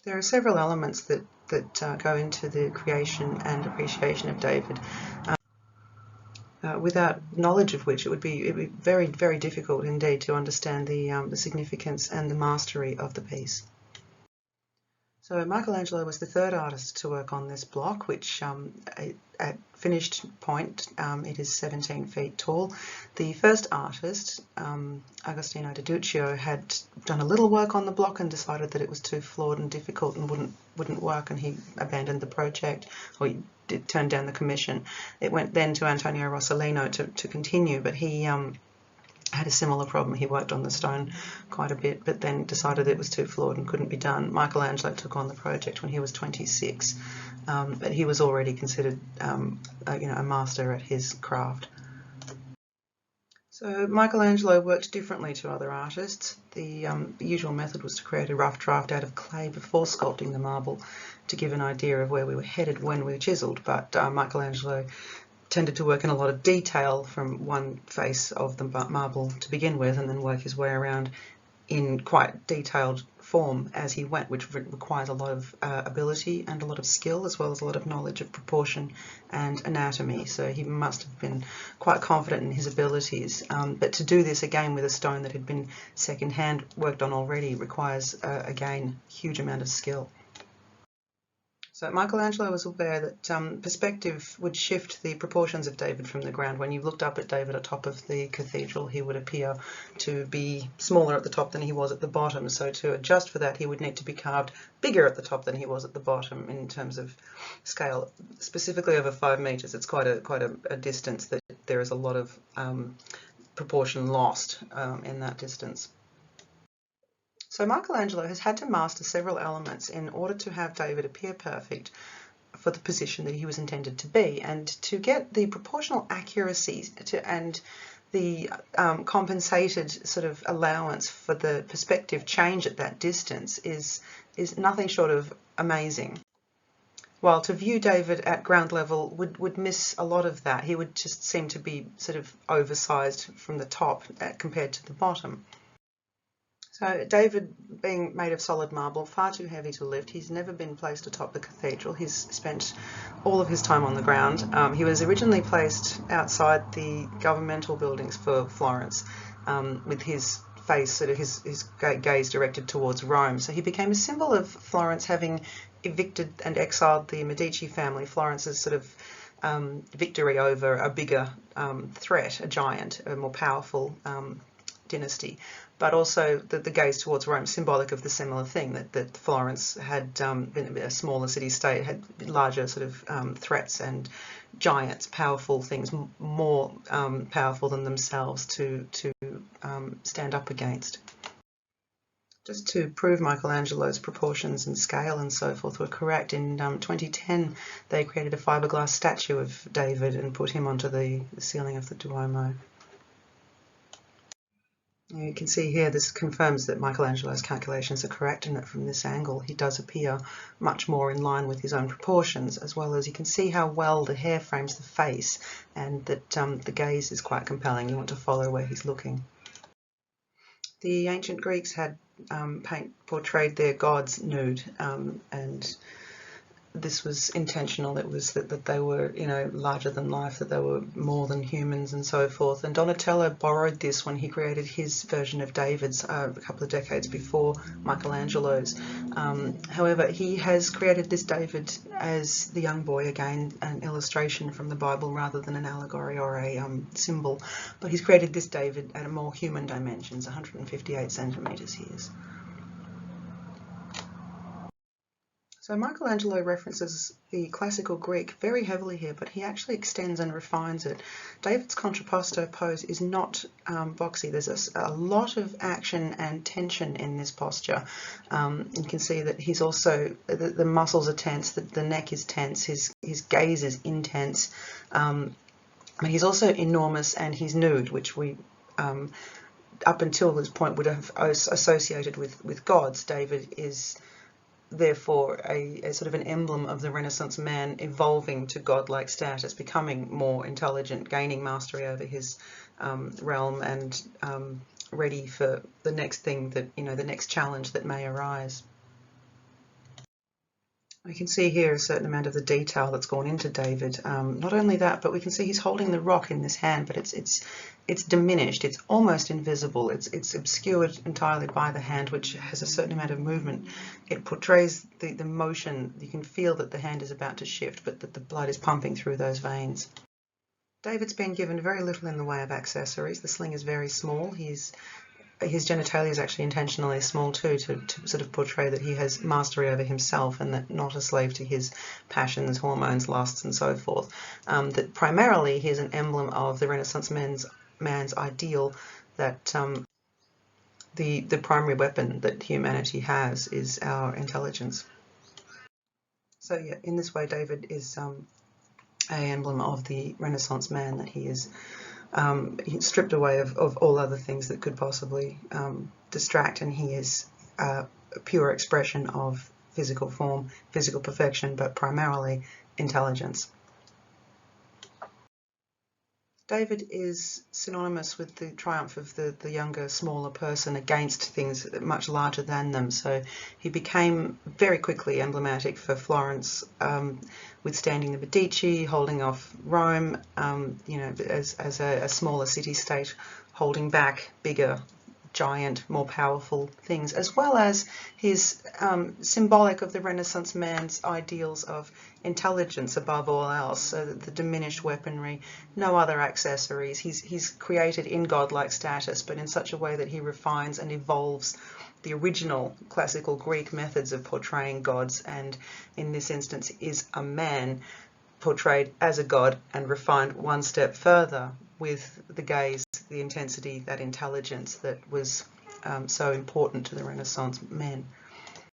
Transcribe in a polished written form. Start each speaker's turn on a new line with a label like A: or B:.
A: There are several elements that go into the creation and appreciation of David, without knowledge of which it would be very, very difficult indeed to understand the significance and the mastery of the piece. So Michelangelo was the third artist to work on this block, which at finished point it is 17 feet tall. The first artist, Agostino de Duccio, had done a little work on the block and decided that it was too flawed and difficult and wouldn't work, and he abandoned the project, or he did turn down the commission. It went then to Antonio Rossellino to continue, but he had a similar problem. He worked on the stone quite a bit, but then decided it was too flawed and couldn't be done. Michelangelo took on the project when he was 26, but he was already considered a master at his craft. So Michelangelo worked differently to other artists. The usual method was to create a rough draft out of clay before sculpting the marble to give an idea of where we were headed when we chiselled, but Michelangelo tended to work in a lot of detail from one face of the marble to begin with, and then work his way around in quite detailed form as he went, which requires a lot of ability and a lot of skill, as well as a lot of knowledge of proportion and anatomy. So he must have been quite confident in his abilities. But to do this again with a stone that had been second-hand worked on already requires, again, a huge amount of skill. So Michelangelo was aware that perspective would shift the proportions of David from the ground. When you looked up at David atop of the cathedral, he would appear to be smaller at the top than he was at the bottom. So to adjust for that, he would need to be carved bigger at the top than he was at the bottom in terms of scale, specifically over 5 meters. It's quite a distance that there is a lot of proportion lost in that distance. So Michelangelo has had to master several elements in order to have David appear perfect for the position that he was intended to be, and to get the proportional accuracy and the compensated sort of allowance for the perspective change at that distance is nothing short of amazing. While to view David at ground level would miss a lot of that. He would just seem to be sort of oversized from the top compared to the bottom. So David, being made of solid marble, far too heavy to lift, he's never been placed atop the cathedral. He's spent all of his time on the ground. He was originally placed outside the governmental buildings for Florence, with his face, sort of his gaze directed towards Rome. So he became a symbol of Florence, having evicted and exiled the Medici family. Florence's sort of victory over a bigger threat, a giant, a more powerful dynasty, but also the gaze towards Rome, symbolic of the similar thing, that Florence had been a smaller city-state, had larger sort of threats and giants, powerful things, more powerful than themselves to stand up against. Just to prove Michelangelo's proportions and scale and so forth were correct, in 2010 they created a fiberglass statue of David and put him onto the ceiling of the Duomo. You can see here this confirms that Michelangelo's calculations are correct, and that from this angle he does appear much more in line with his own proportions, as well as you can see how well the hair frames the face, and that the gaze is quite compelling. You want to follow where he's looking. The ancient Greeks had portrayed their gods nude, and this was intentional. It was that they were, larger than life, that they were more than humans and so forth. And Donatello borrowed this when he created his version of David's a couple of decades before Michelangelo's. However, he has created this David as the young boy, again, an illustration from the Bible rather than an allegory or a symbol. But he's created this David at a more human dimensions, 158 centimeters he is. So Michelangelo references the classical Greek very heavily here, but he actually extends and refines it. David's contrapposto pose is not boxy. There's a lot of action and tension in this posture. You can see that he's also, the muscles are tense, the neck is tense, his gaze is intense. But he's also enormous, and he's nude, which we up until this point would have associated with gods. David is therefore a sort of an emblem of the Renaissance man evolving to godlike status, becoming more intelligent, gaining mastery over his realm, and ready for the next thing that, the next challenge that may arise. We can see here a certain amount of the detail that's gone into David. Not only that, but we can see he's holding the rock in this hand, but it's diminished. It's almost invisible. It's obscured entirely by the hand, which has a certain amount of movement. It portrays the motion. You can feel that the hand is about to shift, but that the blood is pumping through those veins. David's been given very little in the way of accessories. The sling is very small. His genitalia is actually intentionally small too, to sort of portray that he has mastery over himself and that not a slave to his passions, hormones, lusts, and so forth. That primarily he is an emblem of the Renaissance man's ideal that the primary weapon that humanity has is our intelligence. So yeah, in this way, David is an emblem of the Renaissance man, that he is stripped away of all other things that could possibly distract, and he is a pure expression of physical form, physical perfection, but primarily intelligence. David is synonymous with the triumph of the younger, smaller person against things much larger than them. So he became very quickly emblematic for Florence, withstanding the Medici, holding off Rome, as a smaller city-state, holding back bigger, giant, more powerful things, as well as his symbolic of the Renaissance man's ideals of intelligence above all else, so that the diminished weaponry, no other accessories. He's created in godlike status, but in such a way that he refines and evolves the original classical Greek methods of portraying gods, and in this instance is a man portrayed as a god and refined one step further with the gaze, the intensity, that intelligence that was so important to the Renaissance men.